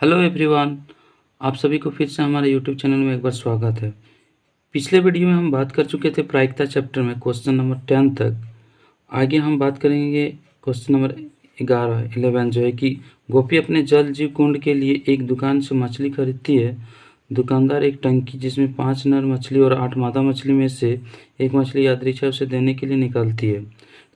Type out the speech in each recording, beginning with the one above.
Hello everyone. आप सभी को फिर से हमारे यूट्यूब चैनल में एक बार स्वागत है। पिछले वीडियो में हम बात कर चुके थे प्रायिकता चैप्टर में क्वेश्चन नंबर 10 तक। आगे हम बात करेंगे क्वेश्चन नंबर 11 जो है कि गोपी अपने जल जीव कुंड के लिए एक दुकान से मछली खरीदती है। दुकानदार एक टंकी जिसमें 5 नर मछली और 8 मादा मछली में से एक मछली यादृच्छा उसे देने के लिए निकलती है।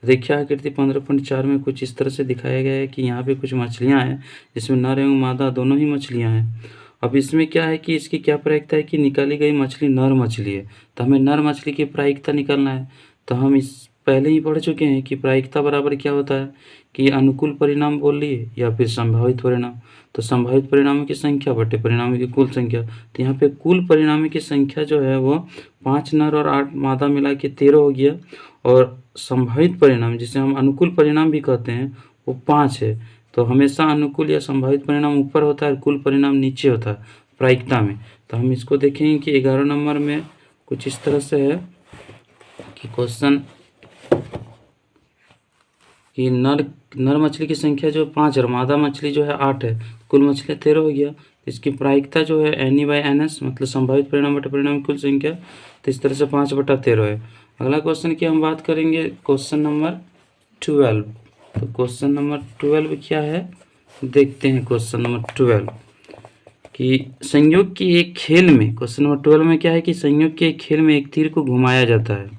तो देखिए आकृति 15.4 में कुछ इस तरह से दिखाया गया है कि यहाँ पे कुछ मछलियाँ हैं जिसमें नर एवं मादा दोनों ही मछलियाँ हैं। अब इसमें क्या है कि इसकी क्या प्रायिकता है कि निकाली गई मछली नर मछली है, तो हमें नर मछली की प्रायिकता निकालना है। तो हम इस पहले ही पढ़ चुके हैं कि प्रायिकता बराबर क्या होता है कि अनुकूल परिणाम बोल लिए या फिर संभावित परिणाम। तो संभावित परिणामों की संख्या बटे परिणामों की कुल संख्या। तो यहाँ पे कुल परिणामों की संख्या जो है वो 5 नर और 8 मादा मिला के 13 हो गया, और संभावित परिणाम जिसे हम अनुकूल परिणाम भी कहते हैं वो 5 है। तो हमेशा अनुकूल या संभावित परिणाम ऊपर होता है और कुल परिणाम नीचे होता है प्रायिकता में। तो हम इसको देखेंगे कि 11 नंबर में कुछ इस तरह से है कि क्वेश्चन कि नर मछली की संख्या जो 5 है और मादा मछली जो है 8 है, कुल मछली 13 हो गया। तो इसकी प्रायिकता जो है NE/NS मतलब संभावित परिणाम बटे परिणाम की कुल संख्या। तो इस तरह से 5/13 है। अगला क्वेश्चन की हम बात करेंगे क्वेश्चन नंबर 12। तो क्वेश्चन नंबर 12 क्या है देखते हैं। क्वेश्चन नंबर 12 कि संयोग के एक खेल में, क्वेश्चन नंबर 12 में क्या है कि संयोग के एक खेल में एक तीर को घुमाया जाता है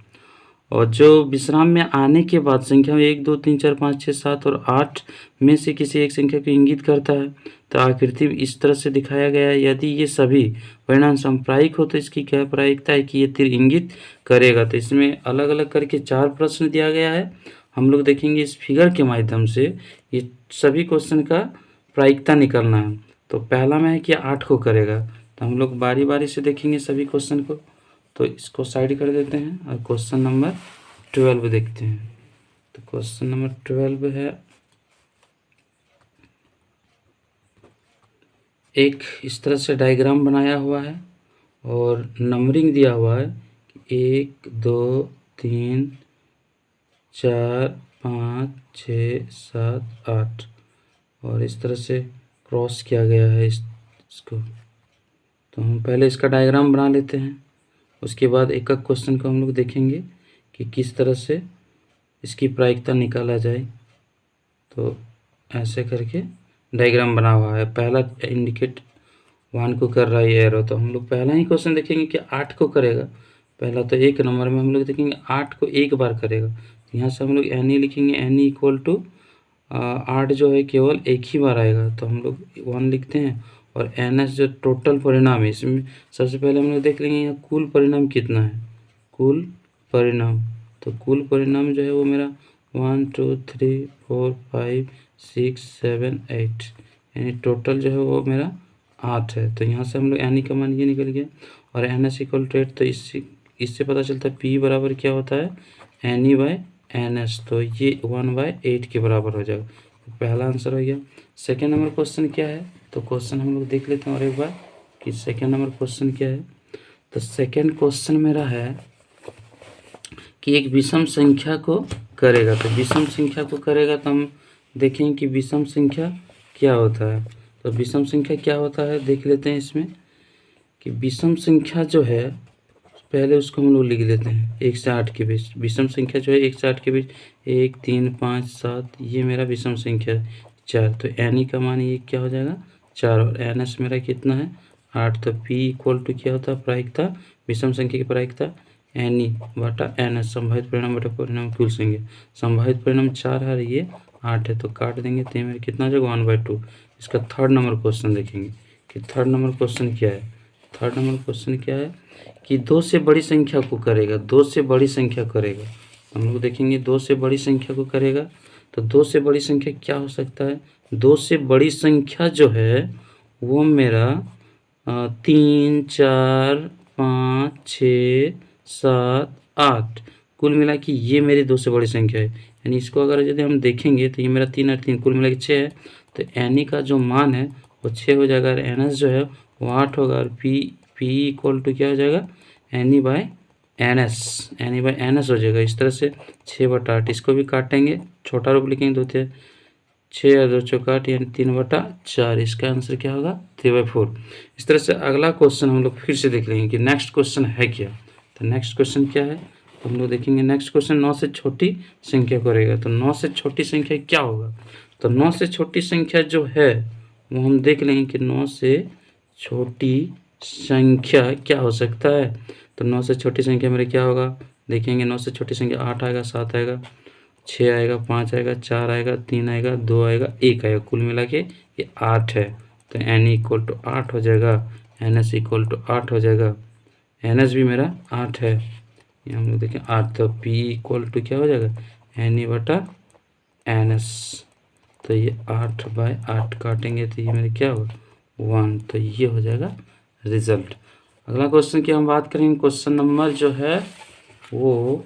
और जो विश्राम में आने के बाद संख्या 1 2 3 4 5 6 7 और 8 में से किसी एक संख्या को इंगित करता है। तो आकृति इस तरह से दिखाया गया है। यदि ये सभी परिणाम समप्रायिक हो तो इसकी क्या प्रायिकता है कि ये तीर इंगित करेगा। तो इसमें अलग अलग करके 4 प्रश्न दिया गया है। हम लोग देखेंगे इस फिगर के माध्यम से ये सभी क्वेश्चन का प्रायिकता निकालना है। तो पहला में है कि 8 को करेगा। तो हम लोग बारी बारी से देखेंगे सभी क्वेश्चन को। तो इसको साइड कर देते हैं और क्वेश्चन नंबर 12 देखते हैं। तो क्वेश्चन नंबर 12 है, एक इस तरह से डायग्राम बनाया हुआ है और नंबरिंग दिया हुआ है 1 2 3 4 5 6 7 8 और इस तरह से क्रॉस किया गया है इसको। तो हम पहले इसका डायग्राम बना लेते हैं, उसके बाद एक एक क्वेश्चन को हम लोग देखेंगे कि किस तरह से इसकी प्रायिकता निकाला जाए। तो ऐसे करके डायग्राम बना हुआ है। पहला इंडिकेट 1 को कर रहा है ये एरो। तो हम लोग पहला ही क्वेश्चन देखेंगे कि 8 को करेगा। पहला तो 1 नंबर में हम लोग देखेंगे 8 को एक बार करेगा। यहाँ से हम लोग NE लिखेंगे, NE इक्वल टू 8 जो है केवल एक ही बार आएगा। तो हम लोग 1 लिखते हैं और NS जो टोटल परिणाम है इसमें सबसे पहले हम लोग देख लेंगे यहाँ कुल परिणाम कितना है। कुल परिणाम, तो कुल परिणाम जो है वो मेरा 1 2 3 4 5 6 7 8 यानी टोटल जो है वो मेरा 8 है। तो यहाँ से हम लोग NE का मान ये निकल गया और NS इक्वल टू 8। तो इससे पता चलता है P बराबर क्या होता है NE/NS। तो ये 1/8 के बराबर हो जाएगा। तो पहला आंसर हो गया। सेकेंड नंबर क्वेश्चन क्या है, तो क्वेश्चन हम लोग देख लेते हैं और एक बार कि सेकेंड नंबर क्वेश्चन क्या है। तो सेकेंड क्वेश्चन मेरा है कि एक विषम संख्या को करेगा। तो विषम संख्या को करेगा तो हम देखेंगे कि विषम संख्या क्या होता है। तो विषम संख्या क्या होता है देख लेते हैं इसमें कि विषम संख्या जो है पहले उसको हम लोग लिख लेते हैं 1 से 8 के बीच। विषम संख्या जो है 1 से 8 के बीच 1 3 5 7 ये मेरा विषम संख्या है 4। तो NE का मान ये क्या हो जाएगा 4 और NS मेरा कितना है 8। तो P इक्वल टू क्या होता है प्रायिकता, विषम संख्या की प्रायिकता NE/NS संभावित परिणाम बटा परिणाम कुल संख्या। संभावित परिणाम 4 है, ये 8 है। तो काट देंगे तो ये मेरा कितना हो जाएगा 1/2। इसका थर्ड नंबर क्वेश्चन देखेंगे कि थर्ड नंबर क्वेश्चन क्या है। थर्ड नंबर क्वेश्चन क्या है कि 2 से बड़ी संख्या को करेगा। 2 से बड़ी संख्या करेगा, हम लोग देखेंगे 2 से बड़ी संख्या को करेगा। तो 2 से बड़ी संख्या क्या हो सकता है। 2 से बड़ी संख्या जो है वो मेरा 3 4 5 6 7 8 कुल मिला के ये मेरी 2 से बड़ी संख्या है। यानी इसको अगर यदि हम देखेंगे तो ये मेरा 3 और 3 कुल मिला के 6 है। तो NE का जो मान है वो 6 हो जाएगा और NS जो है वो 8 होगा और P इक्वल टू क्या हो जाएगा NE/NS हो जाएगा। इस तरह से 6/8 इसको भी काटेंगे, छोटा रूप लिखेंगे 2 थे 6 और 2 चौका 8 यानी 3/4। इसका आंसर क्या होगा 3/4। इस तरह से अगला क्वेश्चन हम लोग फिर से देख लेंगे कि नेक्स्ट क्वेश्चन है क्या। तो नेक्स्ट क्वेश्चन क्या है तो हम लोग देखेंगे। नेक्स्ट क्वेश्चन 9 से छोटी संख्या को रहेगा। तो 9 से छोटी संख्या क्या होगा। तो 9 से छोटी संख्या जो है वो हम देख लेंगे कि 9 से छोटी संख्या क्या हो सकता है। तो 9 से छोटी संख्या मेरे क्या होगा देखेंगे। 9 से छोटी संख्या 8 आएगा, 7 आएगा, 6 आएगा, 5 आएगा, 4 आएगा, 3 आएगा, 2 आएगा, 1 आएगा। कुल मिला के ये 8 है। तो n इक्वल टू 8 हो जाएगा, NS इक्वल टू 8 हो जाएगा। NS भी मेरा 8 है। ये हम लोग देखें 8। तो P इक्वल टू क्या हो जाएगा NE/NS। तो ये 8/8 काटेंगे तो ये मेरे क्या होगा 1। तो ये हो जाएगा रिजल्ट। अगला क्वेश्चन की हम बात करेंगे। क्वेश्चन नंबर जो है वो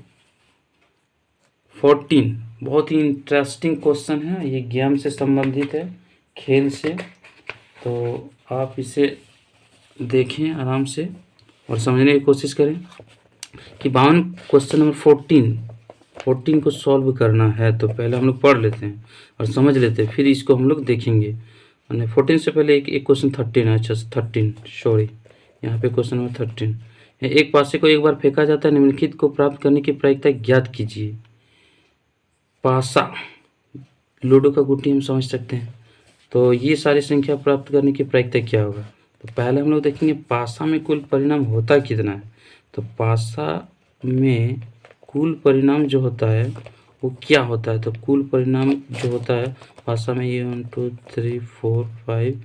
14। बहुत ही इंटरेस्टिंग क्वेश्चन है। ये गेम से संबंधित है, खेल से। तो आप इसे देखें आराम से और समझने की कोशिश करें कि 52 क्वेश्चन नंबर 14 को सॉल्व करना है। तो पहले हम लोग पढ़ लेते हैं और समझ लेते हैं, फिर इसको हम लोग देखेंगे। मैंने 14 से पहले एक क्वेश्चन 13 है। अच्छा 13 सॉरी, यहाँ पे क्वेश्चन नंबर 13। एक पासे को एक बार फेंका जाता है, निम्नलिखित को प्राप्त करने की प्रायिकता ज्ञात कीजिए। पासा लूडो का गुट्टी हम समझ सकते हैं। तो ये सारी संख्या प्राप्त करने की प्रायिकता क्या होगा। तो पहले हम लोग देखेंगे पासा में कुल परिणाम होता कितना है। तो पासा में कुल परिणाम जो होता है वो क्या होता है। तो कुल परिणाम जो होता है पासा में ये 1 2 3 4 5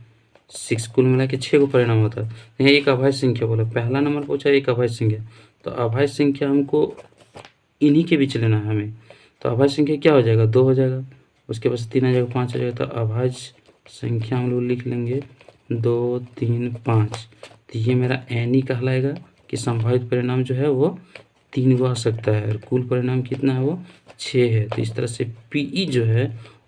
6 कुल मिला के 6 को परिणाम होता है। यहाँ एक अभाज्य संख्या बोला, पहला नंबर पूछा एक अभाज्य संख्या। तो अभाज्य संख्या हमको इन्हीं के बीच लेना है हमें। तो अभाज्य संख्या क्या हो जाएगा 2 हो जाएगा, उसके बाद 3 आ जाएगा, 5 आ जाएगा। तो अभाज्य संख्या हम लोग लिख लेंगे 2 3 5। तो ये मेरा एनी कहलाएगा कि संभावित परिणाम जो है वो 3 को आ सकता है और कुल परिणाम कितना है वो 6 है। तो इस तरह से पीई जो है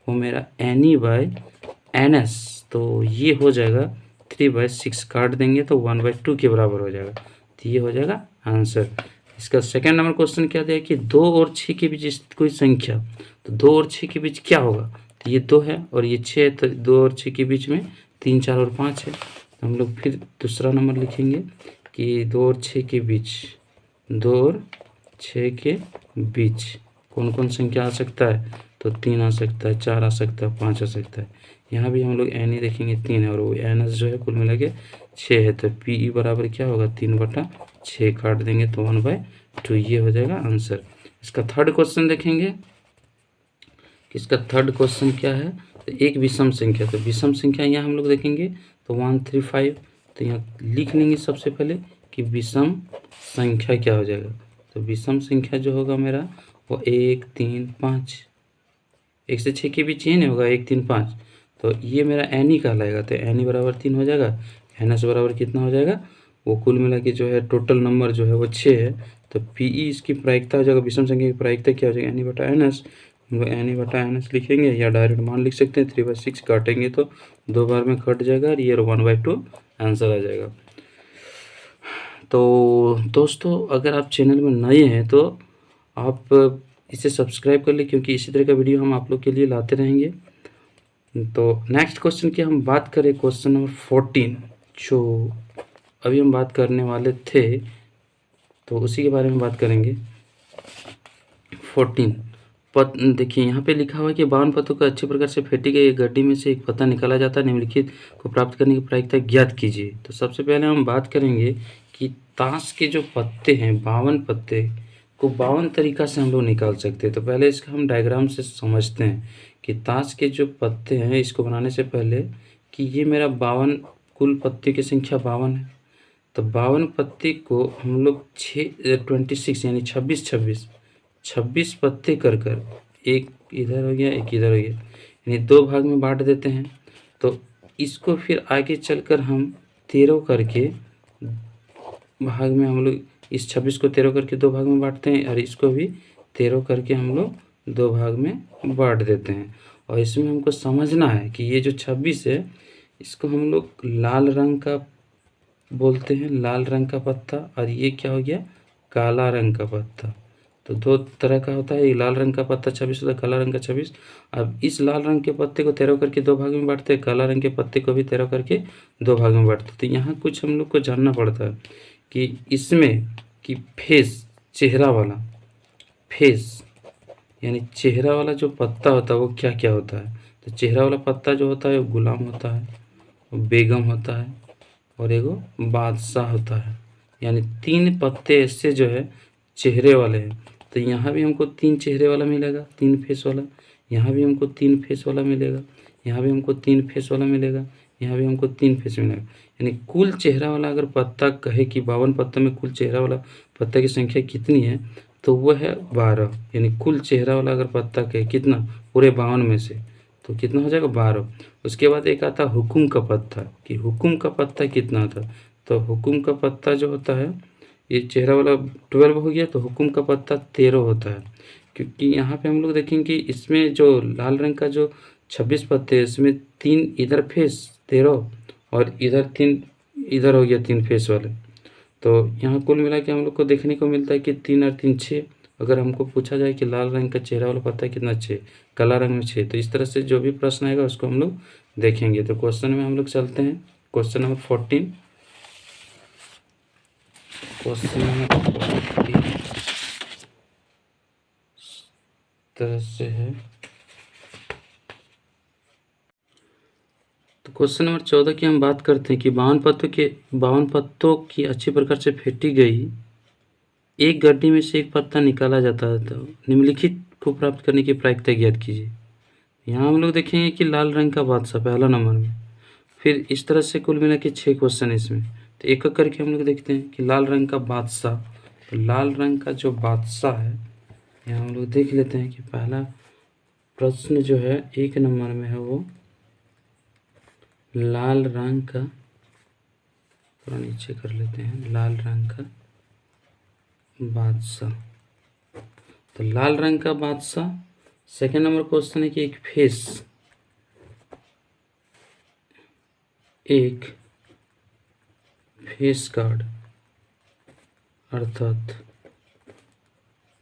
वो मेरा NE/NS। तो ये हो जाएगा 3/6 काट देंगे तो 1/2 के बराबर हो जाएगा। तो ये हो जाएगा आंसर। इसका सेकंड नंबर क्वेश्चन क्या दिया कि 2 और 6 के बीच कोई संख्या। तो 2 और 6 के बीच क्या होगा। तो ये 2 है और ये 6 है। तो 2 और 6 के बीच में 3 4 और 5 है। तो हम लोग फिर दूसरा नंबर लिखेंगे कि 2 और 6 के बीच, 2 और 6 के बीच कौन कौन संख्या आ सकता है। तो 3 आ सकता है, 4 आ सकता है, 5 आ सकता है। यहाँ भी हम लोग एन ही देखेंगे 3 है और वो NS जो है कुल मिला के 6 है। तो PE बराबर क्या होगा 3/6 काट देंगे तो 1/2। ये हो जाएगा आंसर। इसका थर्ड क्वेश्चन देखेंगे कि इसका थर्ड क्वेश्चन क्या है। तो एक विषम संख्या। तो विषम संख्या यहाँ हम लोग देखेंगे तो 1 3 5। तो यहाँ लिख लेंगे सबसे पहले कि विषम संख्या क्या हो जाएगा। तो विषम संख्या जो होगा मेरा वो 1 3 5। 1 से 6 के बीच ये नहीं होगा 1 3 5। तो ये मेरा NE कहलाएगा। तो NE बराबर 3 हो जाएगा। NS बराबर कितना हो जाएगा वो कुल मिला के जो है टोटल नंबर जो है वो 6 है। तो PE इसकी प्रायिकता हो जाएगा, विषम संख्या की प्रायिकता क्या हो जाएगा NE/NS। हम लोग NE/NS लिखेंगे या डायरेक्ट मान लिख सकते हैं। 3/6 काटेंगे तो 2 बार में कट जाएगा और ये 1/2 आंसर आ जाएगा। तो दोस्तों अगर आप चैनल में नए हैं तो आप इसे सब्सक्राइब कर लें, क्योंकि इसी तरह का वीडियो हम आप लोग के लिए लाते रहेंगे। तो नेक्स्ट क्वेश्चन की हम बात करें, क्वेश्चन नंबर 14 जो अभी हम बात करने वाले थे तो उसी के बारे में बात करेंगे। 14 देखिए यहाँ पे लिखा हुआ है कि 52 पत्तों को अच्छी प्रकार से फेंटी गई एक गड्डी में से एक पत्ता निकाला जाता है, निम्नलिखित को प्राप्त करने की प्रायिकता ज्ञात कीजिए। तो सबसे पहले हम बात करेंगे कि ताश के जो पत्ते हैं 52 पत्ते को 52 तरीका से हम लोग निकाल सकते हैं। तो पहले इसका हम डायग्राम से समझते हैं कि ताश के जो पत्ते हैं इसको बनाने से पहले कि ये मेरा 52 कुल पत्ते की संख्या 52 है। तो 52 पत्ते को हम लोग 26 यानी 26 पत्ते कर एक इधर हो गया एक इधर हो गया यानी 2 भाग में बांट देते हैं। तो इसको फिर आगे चलकर हम 13 करके भाग में हम लोग इस 26 को 13 करके 2 भाग में बांटते हैं और इसको भी 13 करके हम लोग 2 भाग में बांट देते हैं। और इसमें हमको समझना है कि ये जो 26 है इसको हम लोग लाल रंग का बोलते हैं, लाल रंग का पत्ता, और ये क्या हो गया काला रंग का पत्ता। तो दो तरह का होता है, एक लाल रंग का पत्ता 26 होता है, काला रंग का 26। अब इस लाल रंग के पत्ते को 13 करके दो भाग में बांटते हैं, काला रंग के पत्ते को भी 13 करके दो भाग में बांटते हैं। तो यहाँ कुछ हम लोग को जानना पड़ता है कि इसमें कि फेस, चेहरा वाला फेस यानी चेहरा वाला जो पत्ता होता है वो क्या क्या होता है। तो चेहरा वाला पत्ता जो होता है वो गुलाम होता है, बेगम होता है और एगो बादशाह होता है। यानी 3 पत्ते ऐसे जो है चेहरे वाले हैं। तो यहाँ भी हमको 3 चेहरे वाला मिलेगा, 3 फेस वाला। यहाँ भी हमको 3 फेस वाला मिलेगा, यहाँ भी हमको 3 फेस वाला मिलेगा, यहाँ भी हमको 3 फेस मिलेगा। यानी कुल चेहरा वाला अगर पत्ता कहे कि 52 पत्तों में कुल चेहरा वाला पत्ता की संख्या कितनी है, तो वो है 12। यानी कुल चेहरा वाला अगर पत्ता कहे कितना, पूरे 52 में से, तो कितना हो जाएगा 12। उसके बाद एक आता है हुकुम का पत्ता, कि हुकुम का पत्ता कितना था। तो हुकुम का पत्ता जो होता है, ये चेहरा वाला 12 हो गया, तो हुकुम का पत्ता 13 होता है। क्योंकि यहाँ पे हम लोग देखेंगे कि इसमें जो लाल रंग का जो 26 पत्ते हैं, इसमें 3 इधर फेस 13 और इधर 3 इधर हो गया 3 फेस वाले। तो यहाँ कुल मिला के हम लोग को देखने को मिलता है कि 3 और 3 6। अगर हमको पूछा जाए कि लाल रंग का चेहरा वाला पत्ता कितना 6, काला रंग में 6, तो इस तरह से जो भी प्रश्न आएगा उसको हम लोग देखेंगे। तो क्वेश्चन में हम लोग चलते हैं, क्वेश्चन नंबर 14। क्वेश्चन नंबर 14 तरह से है। तो क्वेश्चन नंबर 14 की हम बात करते हैं कि 52 पत्तों की अच्छी प्रकार से फेंटी गई एक गड्ढे में से एक पत्ता निकाला जाता है, तो निम्नलिखित को प्राप्त करने की प्रायिकता ज्ञात कीजिए। यहाँ हम लोग देखेंगे कि लाल रंग का बादशाह पहला नंबर में। फिर इस तरह से कुल मिला के 6 क्वेश्चन है इसमें। तो एक एक करके हम लोग देखते हैं कि लाल रंग का बादशाह, तो लाल रंग का जो बादशाह है, यहाँ हम लोग देख लेते हैं कि पहला प्रश्न जो है 1 नंबर में है वो लाल रंग का, थोड़ा नीचे कर लेते हैं, लाल रंग का बादशाह। तो लाल रंग का बादशाह। सेकेंड नंबर क्वेश्चन है कि एक फेस कार्ड अर्थात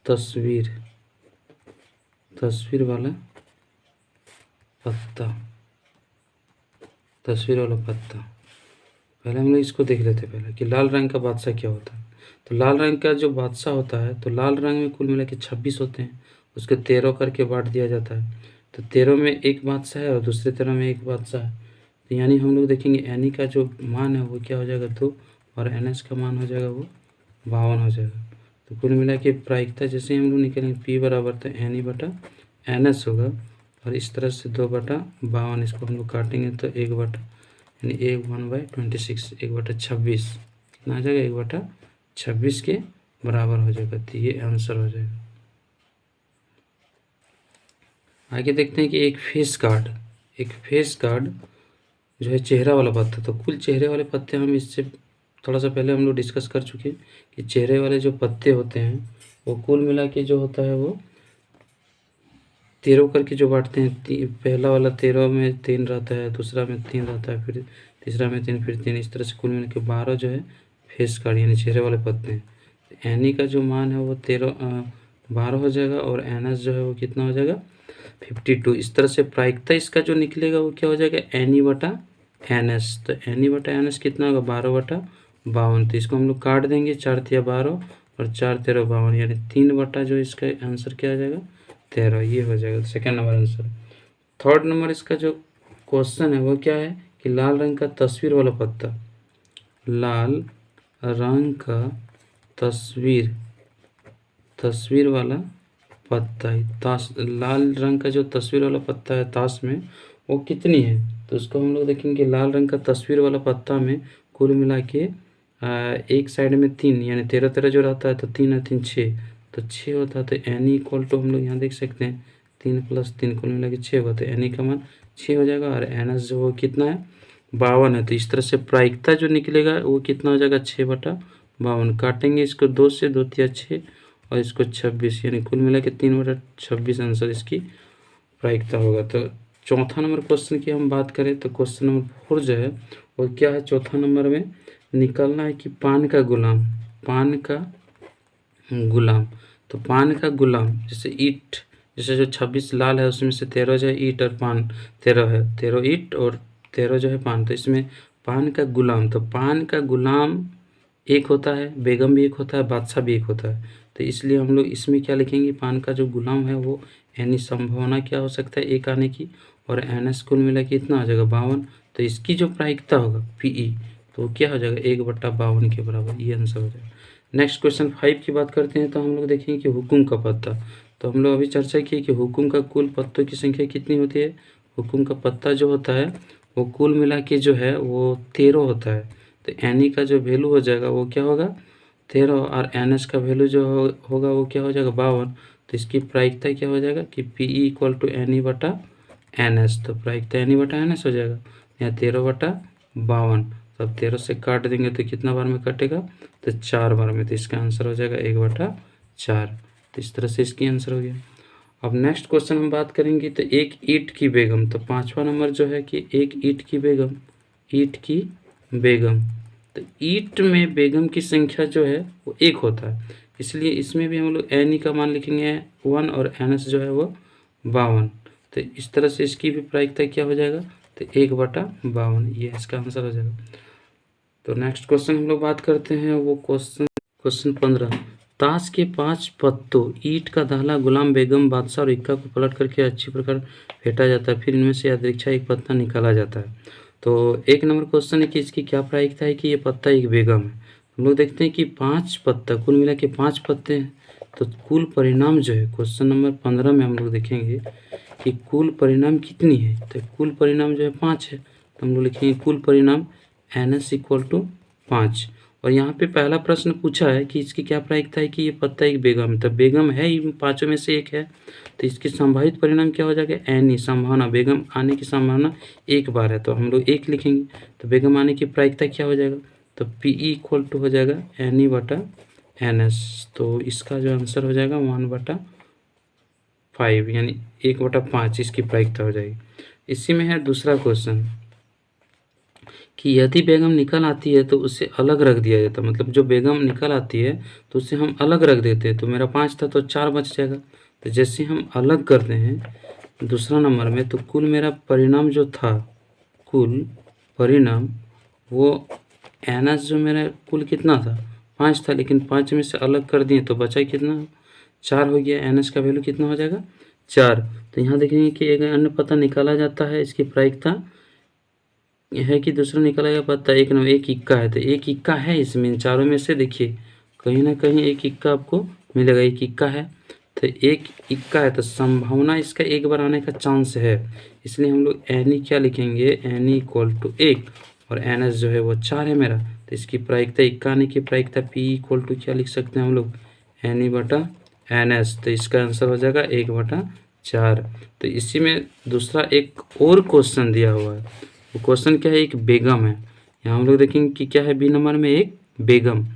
तस्वीर वाला पत्ता, तस्वीर वाला पत्ता। पहले हम लोग इसको देख लेते हैं पहले कि लाल रंग का बादशाह क्या होता है। तो लाल रंग का जो बादशाह होता है, तो लाल रंग में कुल मिला के 26 होते हैं, उसके 13 करके बांट दिया जाता है। तो 13 में एक बादशाह है और दूसरे 13 में एक बादशाह है। तो यानी हम लोग देखेंगे एनी का जो मान है वो क्या हो जाएगा 2 और एनएस का मान हो जाएगा वो 52 हो जाएगा। तो कुल मिला के प्रायिकता जैसे हम लोग निकलेंगे पी बराबर तो एनी बटा एनएस होगा, और इस तरह से 2/52 इसको हम लोग काटेंगे तो 1 बटा यानी 1/26 1/26 कितना आ जाएगा 1/26 के बराबर हो जाएगा। तो ये आंसर हो जाएगा। आगे देखते हैं कि एक फेस कार्ड जो है चेहरा वाला पत्ता। तो कुल चेहरे वाले पत्ते हम इससे थोड़ा सा पहले हम लोग डिस्कस कर चुके हैं कि चेहरे वाले जो पत्ते होते हैं वो कुल मिला के जो होता है वो 13 करके जो बांटते हैं। पहला वाला 13 में 3 रहता है, दूसरा में 3 रहता है, फिर तीसरा में 3, फिर 3, इस तरह से कुल मिला के 12 जो है फेस कार्ड यानी चेहरे वाले पत्ते हैं। तो एनी का जो मान है वो 12 हो जाएगा और एनएस जो है वो कितना हो जाएगा 52। इस तरह से प्रायिकता इसका जो निकलेगा वो क्या हो जाएगा एनी बटा एनएस। तो एनी बटा एनएस कितना होगा 12/52। तो इसको हम लोग काट देंगे, 4 तिया 12 और 4 13 52, यानी 3 बटा जो इसका आंसर क्या आ जाएगा 13। ये हो जाएगा second number answer. Third number इसका जो क्वेश्चन है वो क्या है कि लाल रंग का तस्वीर वाला पत्ता, लाल रंग का तस्वीर वाला पत्ता लाल रंग का जो तस्वीर वाला पत्ता है ताश में वो कितनी है। तो उसको हम लोग देखेंगे लाल रंग का तस्वीर वाला पत्ता में कुल मिला के एक साइड में 3 यानी 13 13 जो रहता है, तो 3 और 3 6, तो 6 होता है। तो एन इक्वल टू हम लोग यहाँ देख सकते हैं 3 + 3 कुल मिला के 6 होगा। तो एन का मान 6 हो जाएगा और एन एस जो वो कितना है 52 है। तो इस तरह से प्रायिकता जो निकलेगा वो कितना हो जाएगा 6/52। काटेंगे इसको 2 से, 2 तिया 6 और इसको 26, यानी कुल मिला के 3/26 आंसर इसकी प्रायिकता होगा। तो चौथा नंबर क्वेश्चन की हम बात करें तो क्वेश्चन नंबर 4 जो है वो क्या है, चौथा नंबर में निकलना है कि पान का गुलाम। तो पान का गुलाम, जैसे ईंट, जैसे जो 26 लाल है उसमें से 13 जो है ईंट और पान 13 है, 13 ईंट और 13 जो है पान, तो इसमें पान का गुलाम, तो पान का गुलाम एक होता है, बेगम भी एक होता है, बादशाह भी एक होता है। तो इसलिए हम लोग इसमें क्या लिखेंगे, पान का जो गुलाम है वो यानी संभावना क्या हो सकता है एक आने की, और एनएस कुल मिला के इतना हो जाएगा 52। तो इसकी जो प्रायिकता होगा पीई, तो क्या हो जाएगा 1/52 के बराबर, ये आंसर हो जाएगा। नेक्स्ट क्वेश्चन 5 की बात करते हैं, तो हम लोग देखेंगे कि हुकुम का पत्ता। तो हम लोग अभी चर्चा किए कि हुकुम का कुल पत्तों की संख्या कितनी होती है। हुकुम का पत्ता जो होता है वो कुल मिला के जो है वो 13 होता है। तो एन ई का जो वैल्यू हो जाएगा वो क्या होगा 13, और एन एस का वैल्यू जो होगा वो क्या हो जाएगा 52। तो इसकी प्रायिकता क्या हो जाएगा कि P E equal to N E बटा एन एस, तो प्रायिकता एन ई बटा एन एस हो जाएगा, यहाँ 13/52। तो अब 13 से काट देंगे तो कितना बार में कटेगा, तो 4 बार में, तो इसका आंसर हो जाएगा 1/4। तो इस तरह से इसकी आंसर हो गया। अब नेक्स्ट क्वेश्चन हम बात करेंगे, तो एक ईंट की बेगम, तो 5वां नंबर जो है कि एक ईंट की बेगम, ईंट की बेगम, तो ईंट में बेगम की संख्या जो है वो एक होता है, इसलिए इसमें भी हम लोग एन ई का मान लिखेंगे 1 और एन एस जो है वो 52। तो इस तरह से इसकी भी प्रायिकता क्या हो जाएगा, तो 1/52, ये इसका आंसर हो जाएगा। तो नेक्स्ट क्वेश्चन हम लोग बात करते हैं, वो क्वेश्चन 15, ताश के 5 पत्तों ईंट का दाहला गुलाम बेगम बादशाह और इक्का को पलट करके अच्छी प्रकार फेंटा जाता है, फिर इनमें से यादृच्छा एक पत्ता निकाला जाता है। तो एक नंबर क्वेश्चन है कि इसकी क्या प्रायिकता है कि ये पत्ता एक बेगम है। हम लोग देखते हैं कि 5 पत्ता, कुल मिला के 5 पत्ते हैं, तो कुल परिणाम जो है क्वेश्चन नंबर 15 में हम लोग देखेंगे कि कुल परिणाम कितनी है, तो कुल परिणाम जो है 5 है, तो हम लोग लिखेंगे कुल परिणाम एन एस इक्वल टू 5। और यहाँ पे पहला प्रश्न पूछा है कि इसकी क्या प्रायिकता है कि ये पत्ता एक बेगम है, तो बेगम है ही, पाँचों में से एक है, तो इसकी संभावित परिणाम क्या हो जाएगा एन ई, संभावना बेगम आने की संभावना एक बार है, तो हम लोग एक लिखेंगे। तो बेगम आने की प्रायिकता क्या हो जाएगा, तो पी ई इक्वल टू हो जाएगा एन ई बटा एन एस, तो इसका जो आंसर हो जाएगा 1/5, यानी 1/5 इसकी प्रायिकता हो जाएगी। इसी में है दूसरा क्वेश्चन कि यदि बेगम निकल आती है तो उसे अलग रख दिया जाता है, मतलब जो बेगम निकल आती है तो उसे हम अलग रख देते हैं, तो मेरा 5 था तो 4 बच जाएगा। तो जैसे हम अलग करते हैं दूसरा नंबर में, तो कुल मेरा परिणाम जो था, कुल परिणाम वो एन एस जो मेरा कुल कितना था 5 था, लेकिन 5 में से अलग कर दिए तो बचा कितना 4 हो गया, एन एस का वैल्यू कितना हो जाएगा 4। तो यहाँ देखेंगे कि एक अन्य पता निकाला जाता है, इसकी प्रायिकता है कि दूसरा निकला गया पत्ता एक नंबर एक इक्का है, तो एक इक्का है इसमें, इन चारों में से देखिए कहीं ना कहीं एक इक्का आपको मिलेगा, एक इक्का है, तो एक इक्का है तो संभावना इसका एक बार आने का चांस है, इसलिए हम लोग एन ई क्या लिखेंगे, एन ई इक्वल टू 1, और एन एस जो है वो 4 है मेरा, तो इसकी प्रायिकता इक्का आने की प्रायिकता पी इक्वल टू क्या लिख सकते हैं हम लोग एन ई बटा एन एस, तो इसका आंसर हो जाएगा 1/4। तो इसी में दूसरा एक और क्वेश्चन दिया हुआ है, वो क्वेश्चन क्या है, एक बेगम है, यहाँ हम लोग देखेंगे कि क्या है बी नंबर में एक बेगम,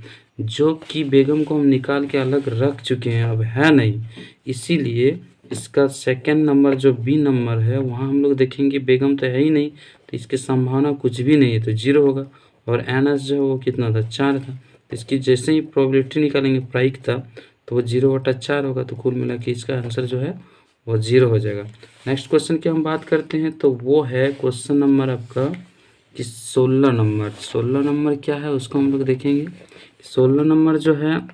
जो कि बेगम को हम निकाल के अलग रख चुके हैं, अब है नहीं, इसीलिए इसका सेकंड नंबर जो बी नंबर है वहाँ हम लोग देखेंगे बेगम तो है ही नहीं, तो इसकी संभावना कुछ भी नहीं है, तो 0 होगा, और एन एस जो है वो कितना था 4 था, तो इसकी जैसे ही प्रोबेबिलिटी निकालेंगे प्रायिकता, तो वो 0/4 होगा, तो कुल मिला के इसका आंसर जो है वो 0 हो जाएगा। नेक्स्ट क्वेश्चन की हम बात करते हैं, तो वो है क्वेश्चन नंबर आपका कि 16 नंबर। 16 नंबर क्या है उसको हम लोग देखेंगे। 16 नंबर जो है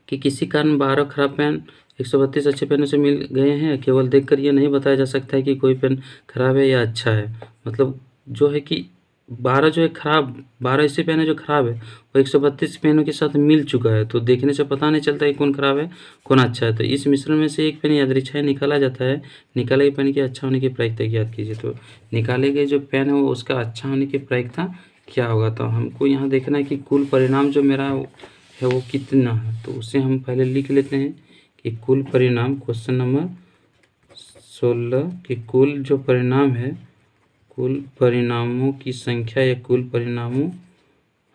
कि किसी कारण 12 खराब पेन 132 अच्छे पेनों से मिल गए हैं, केवल देखकर ये नहीं बताया जा सकता है कि कोई पेन खराब है या अच्छा है, मतलब जो है कि 12 जो है खराब, 12 ऐसे पेन है जो खराब है, वो 132 पेनों के साथ मिल चुका है, तो देखने से पता नहीं चलता है कौन खराब है कौन अच्छा है, तो इस मिश्रण में से एक पेन यादृच्छा निकाला जाता है, निकाले गए पेन की अच्छा होने की प्रायिकता याद कीजिए। तो निकाले गए जो पेन है वो उसका अच्छा होने की प्रायिकता क्या होगा, तो हमको यहाँ देखना है कि कुल परिणाम जो मेरा है वो कितना है, तो उसे हम पहले लिख लेते हैं कि कुल परिणाम क्वेश्चन नंबर 16 कि कुल जो परिणाम है, कुल परिणामों की संख्या या कुल परिणामों,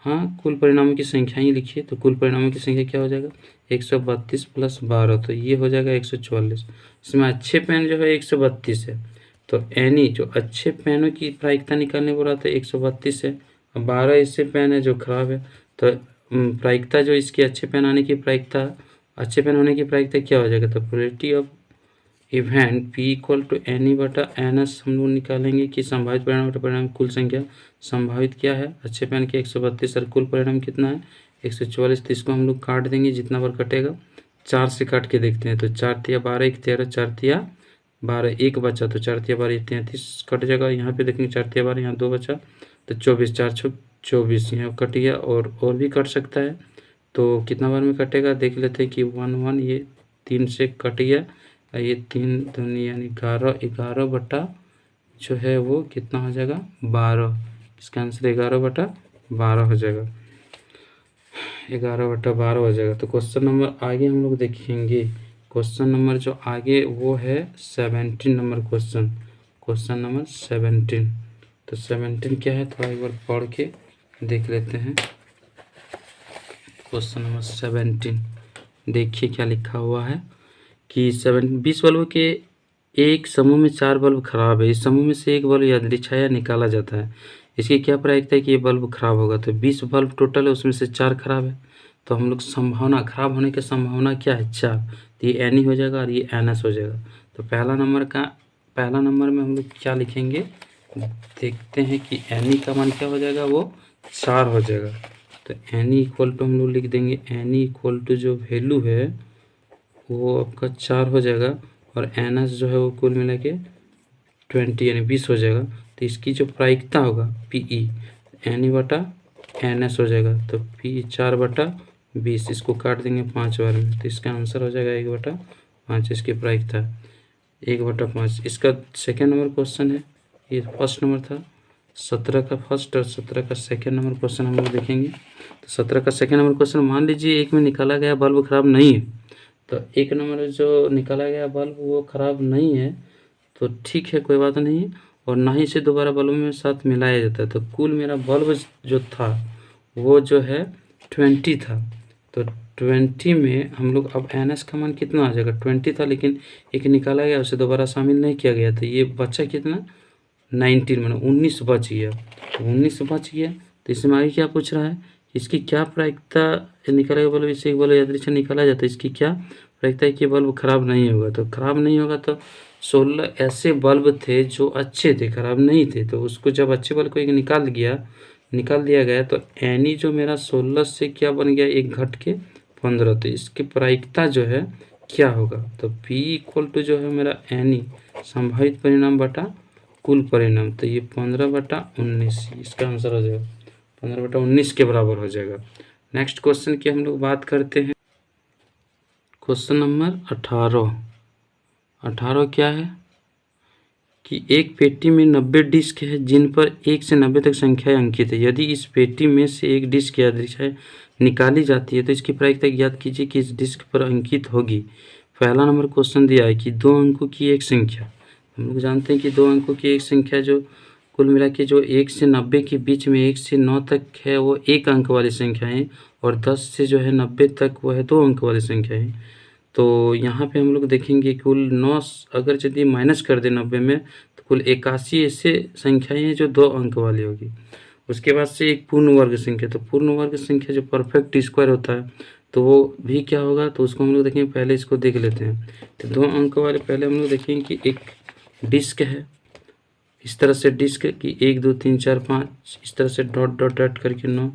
हाँ कुल परिणामों की संख्या ही लिखिए, तो कुल परिणामों की संख्या क्या हो जाएगा 132 + 12, तो ये हो जाएगा 144। इसमें अच्छे पेन जो है 132 है, तो एनी जो अच्छे पेनों की प्रायिकता निकालने बोला था 132 है, और 12 ऐसे पेन है जो खराब है, तो प्रायिकता जो इसकी अच्छे पेन आने की प्रायिकता अच्छे पेन होने की प्रायिकता क्या हो जाएगा, तो probability of event P equal to N बटा एन एस हम लोग निकालेंगे कि संभावित परिणाम बटा परिणाम कुल संख्या। संभावित क्या है, अच्छे पेन के 132 और कुल परिणाम कितना है 144। तो इसको हम लोग काट देंगे, जितना बार कटेगा 4 से काट के देखते हैं। तो 4 तिया 12 1 13, 4 तिया 12 1 बचा, तो 4 तिया 12 33 कट जाएगा। यहाँ पे देखेंगे 4 तिया 12, यहाँ 2 बचा तो 24, 4 छः 24 यहाँ कट गया। और भी कट सकता है, तो कितना बार में कटेगा देख लेते हैं कि 1 1 ये 3 से कट गया, ये 3 दूनी यानी 11, 11 बटा जो है वो कितना हो जाएगा 12। इसका आंसर 11 बटा 12 हो जाएगा, 11 बटा 12 हो जाएगा। तो क्वेश्चन नंबर आगे हम लोग देखेंगे। क्वेश्चन नंबर जो आगे वो है 17 नंबर क्वेश्चन, क्वेश्चन नंबर 17। तो 17 क्या है, थोड़ा एक बार पढ़ के देख लेते हैं। क्वेश्चन नंबर 17 देखिए क्या लिखा हुआ है कि 20 बल्ब के एक समूह में 4 बल्ब खराब है। इस समूह में से एक बल्ब यादृच्छिक निकाला जाता है, इसकी क्या प्रायिकता है कि ये बल्ब खराब होगा। तो 20 बल्ब टोटल है, उसमें से 4 खराब है। तो हम लोग संभावना खराब होने की संभावना क्या है 4, तो ये एन हो जाएगा और ये एन एस हो जाएगा। तो पहला नंबर में हम लोग क्या लिखेंगे, देखते हैं कि एन का मान क्या हो जाएगा, वो 4 हो जाएगा। तो एन इक्वल टू हम लोग लिख देंगे, एन इक्वल टू जो वैल्यू है वो आपका 4 हो जाएगा और एन एस जो है वो कुल मिला के 20 यानी 20 हो जाएगा। तो इसकी जो प्रायिकता होगा पी ई एन बटा एन एस हो जाएगा। तो पी 4 बटा 20, इसको काट देंगे 5 बार में, तो इसका आंसर हो जाएगा 1 बटा 5। इसकी प्रायिकता 1 बटा 5। इसका सेकेंड नंबर क्वेश्चन है, ये फर्स्ट नंबर था 17 का फर्स्ट और 17 का सेकेंड नंबर क्वेश्चन हम लोग देखेंगे। तो 17 का सेकेंड नंबर क्वेश्चन, मान लीजिए एक में निकाला गया बल्ब खराब नहीं है। तो एक नंबर जो निकाला गया बल्ब वो खराब नहीं है, तो ठीक है कोई बात नहीं, और ना ही इसे दोबारा बल्ब में साथ मिलाया जाता है। तो कुल मेरा बल्ब जो था वो जो है 20 था। तो 20 में हम लोग अब एन एस का मान कितना आ जाएगा, 20 था लेकिन एक निकाला गया, उसे दोबारा शामिल नहीं किया गया, तो ये बचा कितना 19, मतलब 19 बच गया। तो 19 बच गया, तो इसमें आगे क्या पूछ रहा है, इसकी क्या प्रायिकता निकाला गया बल्ब, इससे एक बल्ब यादृच्छिक निकाला जाता है, इसकी क्या प्रायिकता है कि बल्ब खराब नहीं होगा। तो खराब नहीं होगा, तो 16 ऐसे बल्ब थे जो अच्छे थे, खराब नहीं थे। तो उसको जब अच्छे बल्ब को एक निकाल दिया गया, तो एनी जो मेरा 16 से क्या बन गया, एक घट के 15। तो इसकी प्रायिकता जो है क्या होगा, तो P इक्वल टू जो है मेरा एनी संभावित परिणाम बटा कुल परिणाम, तो ये 15 बटा 19 इसका आंसर हो जाएगा, 15 बटा 19 के बराबर हो जाएगा। नेक्स्ट क्वेश्चन की हम लोग बात करते हैं, क्वेश्चन नंबर 18 क्या है कि एक पेटी में 90 डिस्क है जिन पर 1 से 90 तक संख्याएं अंकित है। यदि इस पेटी में से एक डिस्क यादृच्छिक निकाली जाती है तो इसकी प्रायिकता ज्ञात कीजिए कि इस डिस्क पर अंकित होगी। पहला नंबर क्वेश्चन दिया है कि 2 अंकों की एक संख्या, हम लोग जानते हैं कि 2 अंकों की एक संख्या जो कुल मिला के जो 1 से 90 के बीच में 1 से 9 तक है वो 1 अंक वाली संख्या है, और 10 से जो है 90 तक वो है 2 अंक वाली संख्या है। तो यहाँ पे हम लोग देखेंगे कुल 9 अगर यदि माइनस कर दें 90 में, तो कुल 81 ऐसे संख्याएं हैं जो 2 अंक वाली होगी। उसके बाद से एक पूर्ण वर्ग संख्या, तो पूर्ण वर्ग संख्या जो परफेक्ट स्क्वायर होता है तो वो भी क्या होगा, तो उसको हम लोग देखेंगे, पहले इसको देख लेते हैं। तो 2 अंक वाले पहले हम लोग देखेंगे कि एक डिस्क है, इस तरह से डिस्क की 1 2 3 4 5 इस तरह से डॉट डॉट डॉट करके 9,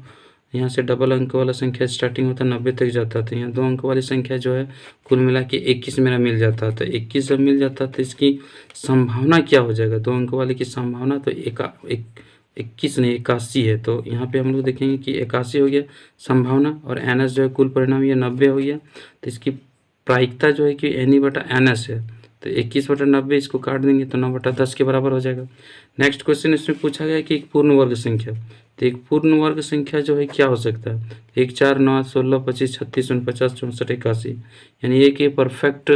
यहाँ से डबल अंक वाला संख्या स्टार्टिंग होता है 90 तक जाता था। यहाँ 2 अंक वाली संख्या जो है कुल मिला के 21 मेरा मिल जाता। तो 21 जब मिल जाता तो इसकी संभावना क्या हो जाएगा, 2 अंक वाले की संभावना तो 21 नहीं 81 है। तो यहाँ पे हम लोग देखेंगे कि 81 हो गया संभावना, और एन एस जो है कुल परिणाम ये 90 हो गया। तो इसकी प्रायिकता जो है कि एन बटा एन एस है। तो 21 बटा 90 इसको काट देंगे तो 9 बटा 10 के बराबर हो जाएगा। नेक्स्ट क्वेश्चन इसमें पूछा गया कि एक पूर्ण वर्ग संख्या, तो एक पूर्ण वर्ग संख्या जो है क्या हो सकता है, 1 4 9 16 25 36 49 64 81, यानी ये कि परफेक्ट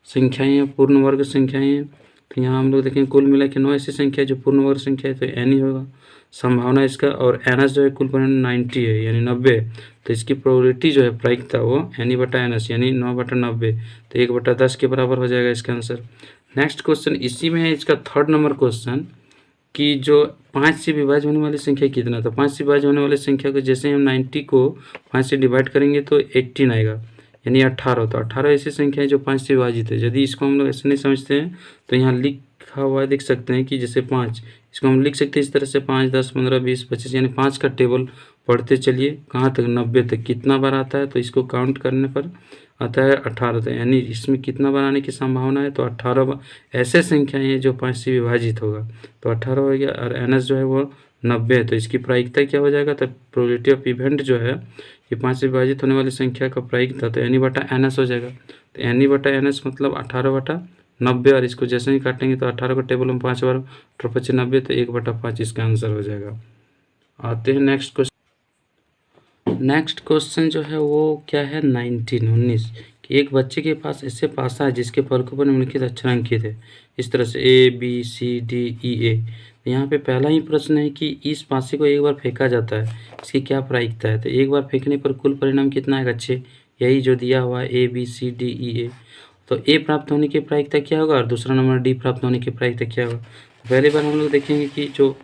संख्याएं हैं, पूर्ण वर्ग संख्याएं हैं। तो यहाँ हम लोग देखें कुल मिला के 9 ऐसी संख्या जो पूर्ण वर्ग संख्या है, तो एन ही होगा संभावना इसका, और एन एस जो है कुल परिणाम 90 है यानी 90 है। तो इसकी प्रोबेबिलिटी जो है प्रायिकता वो एन बटा एन एस यानी 9 बटा 90, तो 1 बटा 10 के बराबर हो जाएगा इसका आंसर। नेक्स्ट क्वेश्चन इसी में है इसका थर्ड नंबर क्वेश्चन कि जो 5 से विभाज्य होने वाली संख्या कितना, तो 5 से विभाज्य होने वाली संख्या को जैसे हम 90 को 5 से डिवाइड करेंगे तो 18 आएगा, यानी 18। तो 18 ऐसी संख्या है जो 5 से विभाजित है। यदि इसको हम लोग ऐसे नहीं समझते हैं तो यहाँ लिखा हुआ देख सकते हैं कि जैसे 5, इसको हम लिख सकते हैं इस तरह से 5, 10, 15, 20, 25, यानी 5 का टेबल पढ़ते चलिए कहाँ तक, 90 तक। कितना बार आता है तो इसको काउंट करने पर आता है 18 तक, यानी इसमें कितना बार आने की संभावना है तो 18 बार ऐसे संख्याएं हैं जो 5 से विभाजित होगा। तो 18 हो गया और एन एस जो है वो 90 है। तो इसकी प्रायिकता क्या हो जाएगा, तो प्रोबेबिलिटी ऑफ इवेंट जो है ये 5 से विभाजित होने वाली संख्या का प्रायिकता तो एन बटा एन एस हो जाएगा। तो एन बटा एन एस मतलब 18/90, और इसको जैसे ही काटेंगे तो 18 को टेबल में 5 बार 18 × 90 तो 1/5 इसका आंसर हो जाएगा। आते हैं नेक्स्ट क्वेश्चन। नेक्स्ट क्वेश्चन जो है वो क्या है 19 कि एक बच्चे के पास ऐसे पासा है जिसके फलकों पर निम्नलिखित अक्षर अंकित है, इस तरह से ABCDEA। यहाँ पे पहला ही प्रश्न है कि इस पासे को एक बार फेंका जाता है, इसकी क्या प्रायिकता है। तो एक बार फेंकने पर कुल परिणाम कितना आएगा, 6, यही जो दिया हुआ है ABCDEA। तो ए प्राप्त होने की प्रायिकता क्या होगा और दूसरा नंबर डी प्राप्त होने की प्रायिकता क्या होगा। पहली बार हम लोग देखेंगे कि जो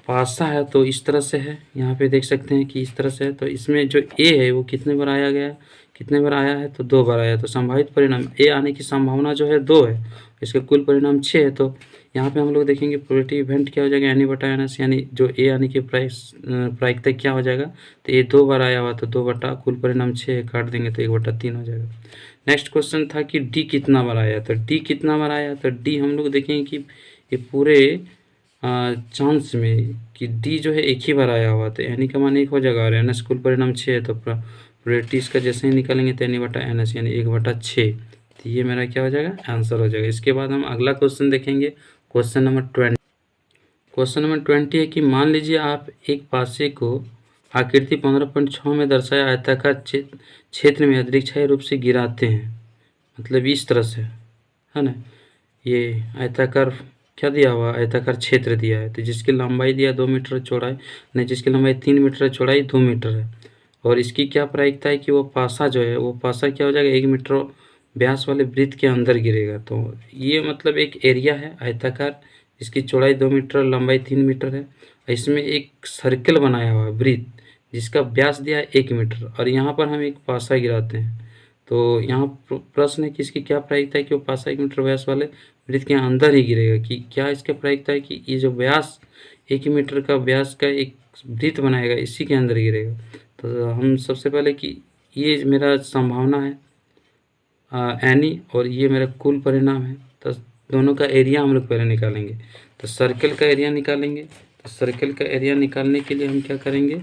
पासा है तो इस तरह से है, यहाँ पे देख सकते हैं कि इस तरह से है। तो इसमें जो ए है वो कितने बार आया गया, कितने बार आया है तो 2 बार आया। तो संभावित परिणाम ए आने की संभावना जो है 2 है, इसके कुल परिणाम 6 है। तो यहाँ पे हम लोग देखेंगे प्रोबेबिलिटी इवेंट क्या हो जाएगा, एन बटा एन एस, यानी जो ए आने की प्रायिकता क्या हो जाएगा, तो ए 2 बार आया हुआ तो 2 बटा कुल परिणाम 6 है, काट देंगे तो 1/3 हो जाएगा। नेक्स्ट क्वेश्चन था कि डी कितना बार आया, तो डी कितना बार आया, तो डी हम लोग देखेंगे कि ये पूरे चांस में कि डी जो है एक ही बार आया हुआ, तो एन का मान 1 हो जाएगा और एन एस कुल परिणाम 6 है। तो प्रोबेबिलिटी इसका जैसे ही निकालेंगे तो एन बटा एन एस यानी 1/6, तो ये मेरा क्या हो जाएगा, आंसर हो जाएगा। इसके बाद हम अगला क्वेश्चन देखेंगे, क्वेश्चन नंबर 20। क्वेश्चन नंबर 20 है कि मान लीजिए आप एक पासे को आकृति 15.6 में दर्शाया आयताकार क्षेत्र में अदृक्षाई रूप से गिराते हैं, मतलब इस तरह से है ना। ये आयताकार क्या दिया हुआ, आयताकार क्षेत्र दिया है, तो जिसकी लंबाई दिया 2 मीटर, चौड़ाई नहीं, जिसकी लंबाई 3 मीटर, चौड़ाई 2 मीटर है। और इसकी क्या प्रायिकता है कि वो पासा जो है वो पासा क्या हो जाएगा, 1 मीटर व्यास वाले वृत्त के अंदर गिरेगा। तो ये मतलब एक एरिया है आयताकार, इसकी चौड़ाई 2 मीटर, लंबाई 3 मीटर है। इसमें एक सर्कल बनाया हुआ है वृत्त जिसका व्यास दिया है 1 मीटर, और यहाँ पर हम एक पासा गिराते हैं। तो यहाँ प्रश्न है कि इसकी क्या प्रायिकता है कि वो पासा 1 मीटर व्यास वाले वृत्त के अंदर ही गिरेगा, कि क्या इसका प्रायिकता है कि ये जो व्यास 1 मीटर का व्यास का एक वृत्त बनाएगा इसी के अंदर गिरेगा। तो हम सबसे पहले कि ये मेरा संभावना है एनी, और ये मेरा कुल परिणाम है। तो दोनों का एरिया हम लोग पहले निकालेंगे। तो सर्कल का एरिया निकालेंगे। तो सर्कल का एरिया निकालने के लिए हम क्या करेंगे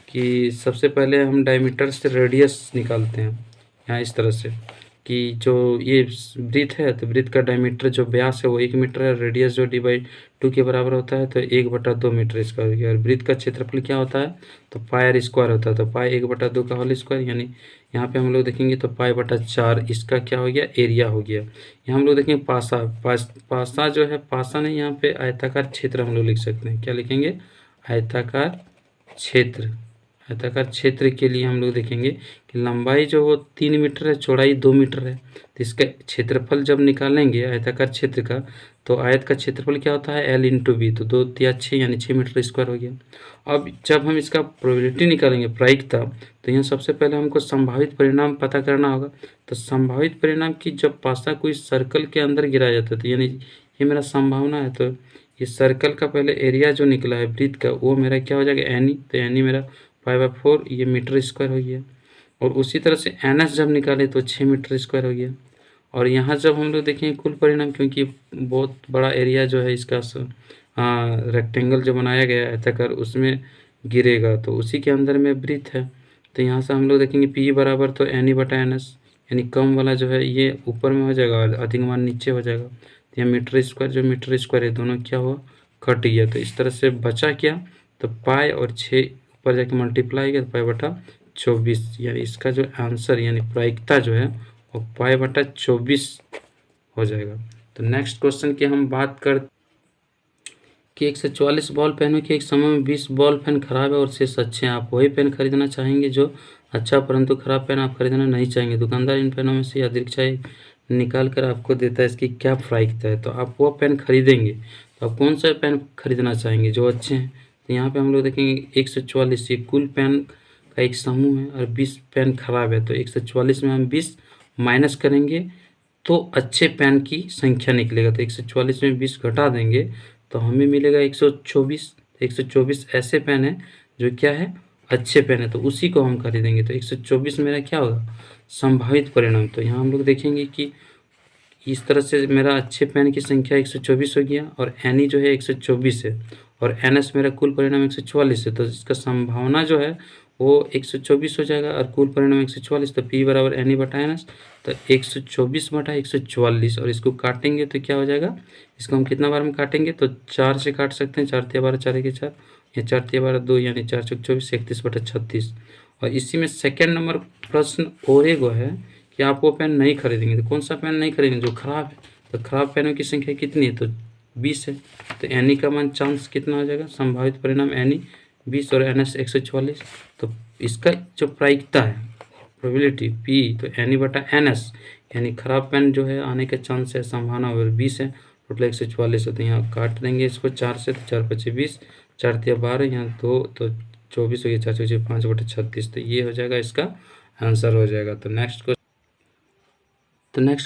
कि सबसे पहले हम डायमीटर से रेडियस निकालते हैं, यहाँ इस तरह से कि जो ये वृत्त है तो वृत्त का डायमीटर जो व्यास है वो 1 मीटर है, रेडियस जो डी/2 के बराबर होता है, तो 1/2 मीटर इसका हो गया। और वृत्त का क्षेत्रफल क्या होता है तो पाई स्क्वायर होता है, तो पाई 1/2 का होल स्क्वायर, यानी यहाँ पे हम लोग देखेंगे तो पाई/4 इसका क्या हो गया, एरिया हो गया। यहाँ हम लोग देखेंगे पासा जो है, पासा नहीं, यहाँ पे आयताकार क्षेत्र हम लोग लिख सकते हैं। क्या लिखेंगे, आयताकार क्षेत्र। आयताकार क्षेत्र के लिए हम लोग देखेंगे कि लंबाई जो वो 3 मीटर है, चौड़ाई 2 मीटर है। तो इसका क्षेत्रफल जब निकालेंगे आयताकार क्षेत्र का, तो आयत का क्षेत्रफल क्या होता है, L/B, तो 2 × 6 यानी 6 मीटर स्क्वायर हो गया। अब जब हम इसका प्रोबेबिलिटी निकालेंगे, प्रायिकता, तो यहाँ सबसे पहले हमको संभावित परिणाम पता करना होगा। तो संभावित परिणाम की जब पासा कोई सर्कल के अंदर गिराया जाता है, तो यानी ये मेरा संभावना है। तो ये सर्कल का पहले एरिया जो निकला है वृत्त का, वो मेरा क्या हो जाएगा, एनी। तो एनी मेरा पाई/4, ये मीटर स्क्वायर हो गया। और उसी तरह से एन एस जब निकाले तो 6 मीटर स्क्वायर हो गया। और यहाँ जब हम लोग देखें कुल परिणाम, क्योंकि बहुत बड़ा एरिया जो है इसका रेक्टेंगल जो बनाया गया है आयताकार, उसमें गिरेगा, तो उसी के अंदर में वृत्त है। तो यहाँ से हम लोग देखेंगे पी बराबर तो N/NS, यानी कम वाला जो है ये ऊपर में हो जाएगा और अधिक मान नीचे हो जाएगा। तो यहाँ मीटर स्क्वायर जो मीटर स्क्वायर है दोनों क्या हुआ, कट गया। तो इस तरह से बचा क्या, तो पाई और 6 ऊपर जाके मल्टीप्लाई किया तो पाई/24, यानी इसका जो आंसर यानी प्रायिकता जो है वो पाई/24 हो जाएगा। तो नेक्स्ट क्वेश्चन की हम बात कर कि 144 बॉल पेनों के एक समय में 20 बॉल पेन खराब है और शेष अच्छे हैं। आप वही पेन खरीदना चाहेंगे जो अच्छा, परंतु खराब पेन आप खरीदना नहीं चाहेंगे। दुकानदार इन पेनों में से अदृक्षाई निकाल कर आपको देता है, इसकी क्या प्रायिकता है। तो आप वो पेन खरीदेंगे, तो आप कौन सा पेन खरीदना चाहेंगे जो अच्छे हैं। तो यहाँ पे हम लोग देखेंगे 144 ये कुल पेन का एक समूह है और 20 पेन खराब है, तो 144 में हम 20 माइनस करेंगे तो अच्छे पेन की संख्या निकलेगा। तो 144 में 20 घटा देंगे तो हमें मिलेगा 124। 124 ऐसे पेन है जो क्या है, अच्छे पेन है, तो उसी को हम खरीदेंगे। तो 124 मेरा क्या होगा, संभावित परिणाम। तो यहाँ हम लोग देखेंगे कि इस तरह से मेरा अच्छे पेन की संख्या 124 हो गया और एनी जो है 124 है और एनएस मेरा कुल परिणाम 144 है। तो इसका संभावना जो है वो 124 हो जाएगा और कुल परिणाम 144, तो पी बराबर एनी बटा एनएस। तो 124 बटा 144 और इसको काटेंगे तो क्या हो जाएगा, इसको हम कितना बार में काटेंगे तो 4 से काट सकते हैं, 4 तिया 12 4 के 4 या 4 तिया 12 2 यानी 4 चौक 24 31 बटा 36। और इसी में सेकेंड नंबर प्रश्न और एक है कि आप वो पेन नहीं खरीदेंगे, तो कौन सा पेन नहीं खरीदेंगे, जो खराब है। तो खराब पेनों की संख्या कितनी है, तो 20 है। तो एनी का मान चांस कितना हो जाएगा, संभावित परिणाम एनी 20 और एनएस 144। तो इसका जो प्रायिकता है प्रोबेबिलिटी पी, तो एनी बटा एनएस, यानी खराब पेन जो है आने का चांस है, संभावना 20 है, टोटल 144 है। तो यहाँ काट देंगे इसको 4 से, तो 4 पचे 20, 4 तिया 12, यहाँ 2 तो 24 हो गया, 4 चौके 5 बटे 36। तो ये हो जाएगा, इसका आंसर हो जाएगा। तो नेक्स्ट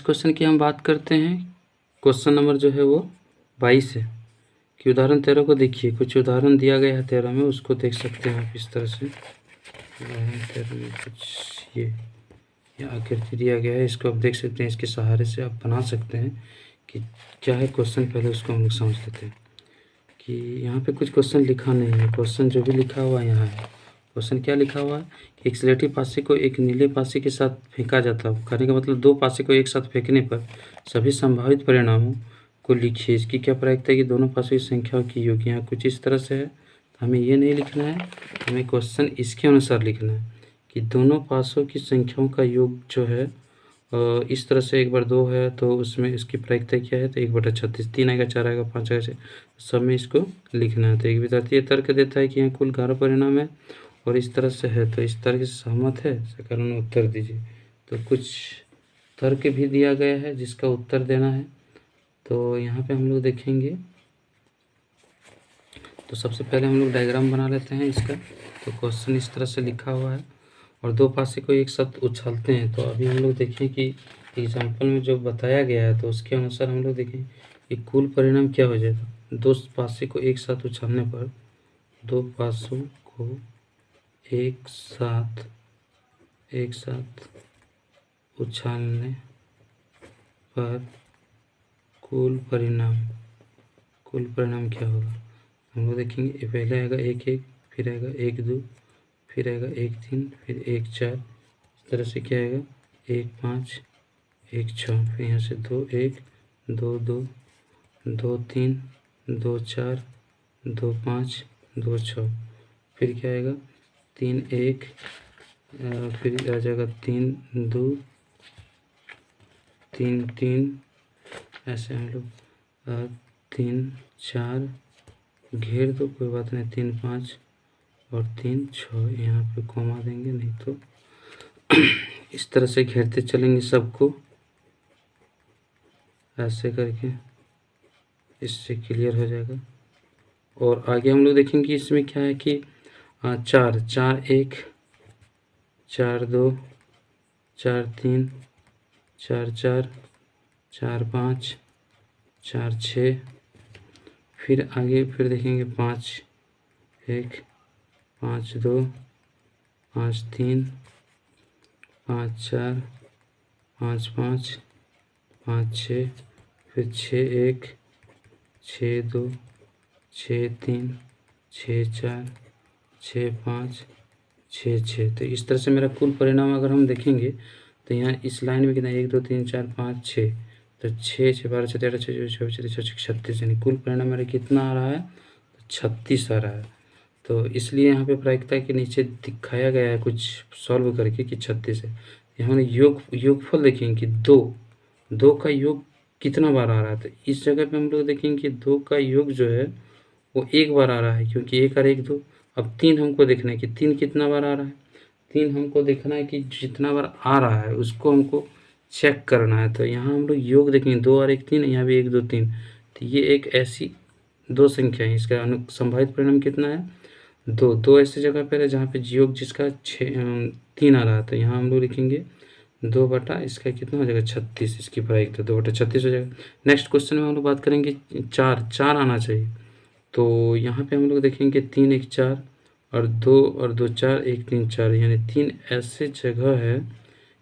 क्वेश्चन की हम बात करते हैं। क्वेश्चन नंबर जो है वो 22 है कि उदाहरण 13 को देखिए। कुछ उदाहरण दिया गया है 13 में, उसको देख सकते हैं आप इस तरह से। उदाहरण 13 में कुछ ये आकृति दिया गया है, इसको आप देख सकते हैं, इसके सहारे से आप बना सकते हैं कि क्या है क्वेश्चन। पहले उसको हम लोग समझ लेते हैं कि यहाँ पे कुछ क्वेश्चन लिखा नहीं है। क्वेश्चन जो भी लिखा हुआ है यहाँ है। क्वेश्चन क्या लिखा हुआ है कि एक स्लेटी पासे को एक नीले पासे के साथ फेंका जाता है। कहने का मतलब 2 पासे को एक साथ फेंकने पर सभी संभावित परिणामों को लिखिए। इसकी क्या प्रायिकता है कि दोनों पासों की संख्याओं की योग। यहाँ कुछ इस तरह से है, तो हमें ये नहीं लिखना है, हमें क्वेश्चन इसके अनुसार लिखना है कि दोनों पासों की संख्याओं का योग जो है इस तरह से 1 बार 2 है तो उसमें इसकी प्रायिकता क्या है, तो 1 बटा 36, 3 आएगा, 4 आएगा, 5 आएगा, सब में इसको लिखना है। तो एक विद्यार्थी ये तर्क देता है कि यहाँ कुल 11 परिणाम है और इस तरह से है, तो इस तर्क से सहमत है, सकारात्मक उत्तर दीजिए। तो कुछ तर्क भी दिया गया है जिसका उत्तर देना है। तो यहाँ पे हम लोग देखेंगे, तो सबसे पहले हम लोग डायग्राम बना लेते हैं इसका। तो क्वेश्चन इस तरह से लिखा हुआ है और 2 पासे को एक साथ उछालते हैं। तो अभी हम लोग देखें कि एग्जाम्पल में जो बताया गया है तो उसके अनुसार हम लोग देखें कि कुल परिणाम क्या हो जाएगा। 2 पासे को एक साथ उछालने पर, 2 पासों को एक साथ उछालने पर कुल परिणाम क्या होगा। हम लोग देखेंगे, पहले आएगा 1 1, फिर आएगा 1 2, फिर आएगा 1 3, फिर 1 4, इस तरह से क्या आएगा 1 5 1 6, फिर यहाँ से 2 1 2 2 2 3 2 4 2 5 2 6, फिर क्या आएगा 3 1, फिर आ जाएगा 3 2 3 3, ऐसे हम लोग 3 4 घेर दो, कोई बात नहीं, 3 5 और 3 6, यहाँ पे कॉमा देंगे, नहीं तो इस तरह से घेरते चलेंगे सबको, ऐसे करके, इससे क्लियर हो जाएगा। और आगे हम लोग देखेंगे इसमें क्या है कि 4 4 1 4 2 4 3 4 4 4 5 4 6, फिर आगे फिर देखेंगे 5 1 5 2 5 3 5 4 5 5 5 6, फिर 6 1 6 2 6 3 6 4 6 5 6 6। तो इस तरह से मेरा कुल परिणाम अगर हम देखेंगे तो यहाँ इस लाइन में कितना 1 2 3 4 5 6, तो 6 6 12 6 13 6 24 26 36, यानी कुल परिणाम मेरा कितना आ रहा है, 36 आ रहा है। तो इसलिए यहाँ पे प्रायिकता के नीचे दिखाया गया है कुछ सॉल्व करके कि 36 है। यहाँ योगफल देखेंगे कि 2 का योग कितना बार आ रहा है। तो इस जगह पे हम लोग देखेंगे कि 2 का योग जो है वो 1 बार आ रहा है, क्योंकि 1 और 1 2। अब 3 हमको देखना है कि 3 कितना बार आ रहा है। 3 हमको देखना है कि जितना बार आ रहा है उसको हमको चेक करना है। तो यहाँ हम लोग योग देखेंगे 2 और 1 3, यहाँ भी 1 2 3। तो ये एक ऐसी 2 संख्या है, इसका संभावित परिणाम कितना है दो ऐसी जगह पर है जहाँ पे योग जिसका 3 आ रहा है, तो यहाँ हम लोग लिखेंगे 2 बटा इसका कितना हो जाएगा 36, इसकी प्रायिकता 2 बटा 36 हो जाएगा। नेक्स्ट क्वेश्चन में हम लोग बात करेंगे 4 आना चाहिए, तो यहाँ पे हम लोग देखेंगे 3 1 4 और 2 4 1 3 4, यानी 3 ऐसे जगह है,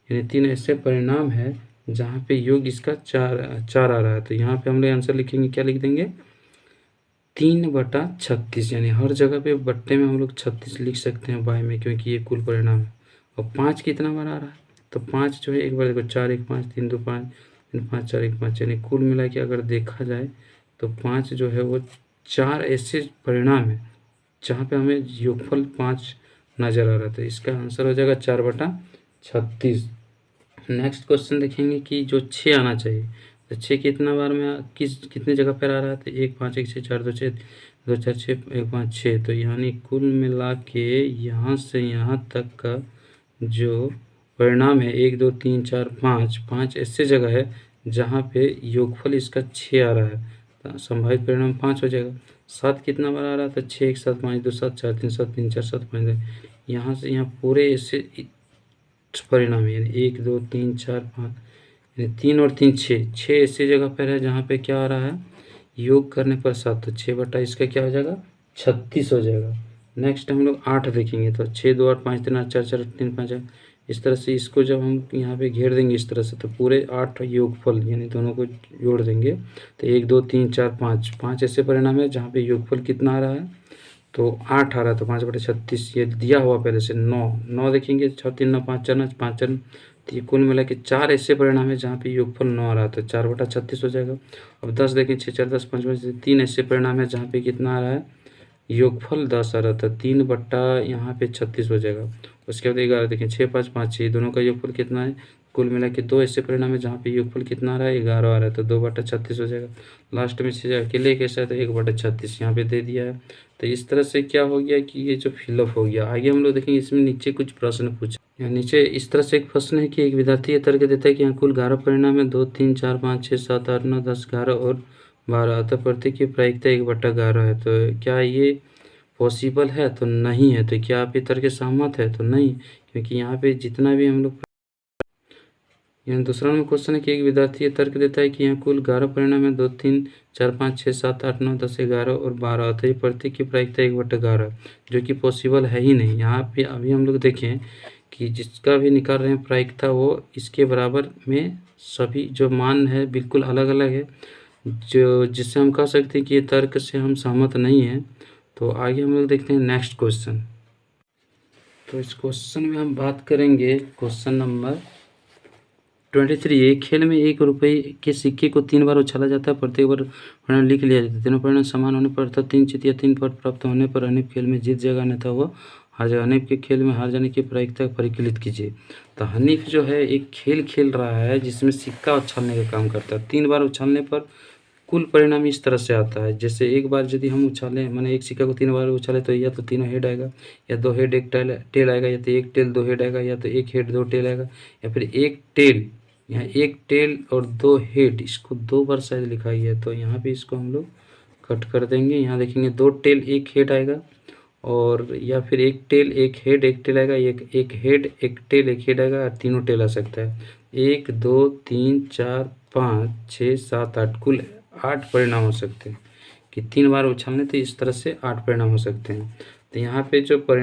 यानी 3 ऐसे परिणाम है जहाँ पे योग इसका 4 आ रहा है। तो यहाँ पे हम लोग आंसर लिखेंगे, क्या लिख देंगे 3 बटा 36, यानी हर जगह पे बट्टे में हम लोग 36 लिख सकते हैं बाय में, क्योंकि ये कुल परिणाम है। और 5 कितना बार आ रहा है, तो 5 जो है एक बार देखो 4 1 5 3 2 5 3 5 4 1 5, यानी कुल मिला के अगर देखा जाए तो 5 जो है वो 4 ऐसे परिणाम है जहाँ पे हमें योगफल 5 नज़र आ रहा था। इसका आंसर हो जाएगा 4 बटा 36। नेक्स्ट क्वेश्चन देखेंगे कि जो 6 आना चाहिए, तो 6 कितना बार में कितने जगह पर आ रहा है, तो 1 5 1 6 4 2 6 2 4 6 1 5 6, तो यानी कुल मिला के यहाँ से यहाँ तक का जो परिणाम है 1 2 3 4 5, 5 ऐसे जगह है जहाँ पे योगफल इसका 6 आ रहा है, तो संभावित परिणाम 5 हो जाएगा। 7 कितना बार आ रहा था, 6 1 7 5 2 7 4 3 7 3 4 7 5, यहाँ से यहाँ पूरे ऐसे परिणाम है, यानी 1 2 3 4 5, यानी 3 और 3 6 ऐसी जगह पर है जहाँ पे क्या आ रहा है योग करने पर 7, तो 6 बटा इसका क्या हो जाएगा 36 हो जाएगा। नेक्स्ट हम लोग 8 देखेंगे, तो 6 2 8 5 3 8 4 4 3 5 8, इस तरह से इसको जब हम यहाँ पे घेर देंगे इस तरह से, तो पूरे 8 योगफल यानी दोनों को जोड़ देंगे, तो 1 2 3 4 5 ऐसे परिणाम है जहाँ पे योगफल कितना आ रहा है, तो 8 आ रहा है, तो 5 बटे 36 ये दिया हुआ पहले से 9 देखेंगे 6 3 9 5 4 5 4, तो ये कुल मिला के 4 ऐसे परिणाम है जहाँ पे योगफल 9 आ रहा है, तो 4 बटा 36 हो जाएगा। अब 10 देखें 6 4 10 5 5, 3 ऐसे परिणाम है जहाँ पे कितना आ रहा है योगफल 10 आ रहा था, 3 बट्टा यहाँ पे 36 हो जाएगा। उसके बाद 11 देखें 6 5 5 6, दोनों का योगफल कितना है, कुल मिला के 2 ऐसे परिणाम है जहाँ पे योगफल कितना आ रहा है 11 आ रहा है, तो 2 बटा 36 हो जाएगा। लास्ट में 6 अकेले कैसा है, तो 1 बटा 36 यहाँ पे दे दिया है। तो इस तरह से क्या हो गया कि ये जो फिलअप हो गया। आगे हम लोग देखेंगे इसमें नीचे कुछ प्रश्न पूछे, यहाँ नीचे इस तरह से एक प्रश्न है कि एक विद्यार्थी ये तर्क देता है कि यहाँ कुल 11 परिणाम है, 2 3 4 5 6 7 8 9 10 11 और 12, अतः प्रत्येक की प्रायिकता 1 बटा 11 है, तो क्या ये पॉसिबल है, तो नहीं है। तो क्या आप ये तर्क से सहमत है, तो नहीं, क्योंकि यहाँ पे जितना भी हम लोग, यहाँ दूसरा नंबर क्वेश्चन है कि एक विद्यार्थी ये तर्क देता है कि यहाँ कुल 11 परिणाम है, 2 3 4 5 6 7 8 9 10 11 और 12, अतः ये प्रत्येक की प्रायिकता 1 बटा 11, जो कि पॉसिबल है ही नहीं। यहाँ पे अभी हम लोग देखें कि जिसका भी निकाल रहे हैं प्रायिकता वो इसके बराबर में सभी जो मान है बिल्कुल अलग अलग है, जो जिससे हम कह सकते हैं कि ये तर्क से हम सहमत नहीं हैं। तो आगे हम लोग देखते हैं नेक्स्ट क्वेश्चन। तो इस क्वेश्चन में हम बात करेंगे क्वेश्चन नंबर 23। एक खेल में 1 रुपये के सिक्के को 3 बार उछाला जाता है, प्रत्येक बार परिणाम लिख लिया जाता है। तीनों परिणाम समान होने पर अर्थात 3 चित या 3 पद प्राप्त होने पर हनीफ खेल में जीत जाएगा, अन्यथा वह हार जाएगा। हनीफ के खेल में हार जाने की प्रायिकता परिकलित कीजिए। तो हनीफ जो है एक खेल खेल रहा है जिसमें सिक्का उछालने का काम करता है। 3 बार उछालने पर कुल परिणाम इस तरह से आता है, जैसे एक बार यदि हम उछालें, मैंने एक सिक्का को 3 बार उछाले, तो या तो तीनों हेड आएगा, या 2 हेड 1 टेल आएगा, या तो 1 टेल 2 हेड आएगा, या तो 1 हेड 2 टेल आएगा, या फिर 1 टेल, यहाँ 1 टेल और 2 हेड, इसको 2 बार शायद लिखा गया है, तो यहाँ पे इसको हम लोग कट कर देंगे। यहाँ देखेंगे 2 टेल 1 हेड आएगा, और या फिर 1 टेल 1 हेड 1 टेल आएगा, एक हेड 1 टेल 1 हेड आएगा, और तीनों टेल आ सकता है। 1 2 3 4 5 6 7 8, कुल 8 परिणाम हो सकते हैं कि 3 बार उछालने, तो इस तरह से 8 परिणाम हो सकते हैं। तो यहाँ पे जो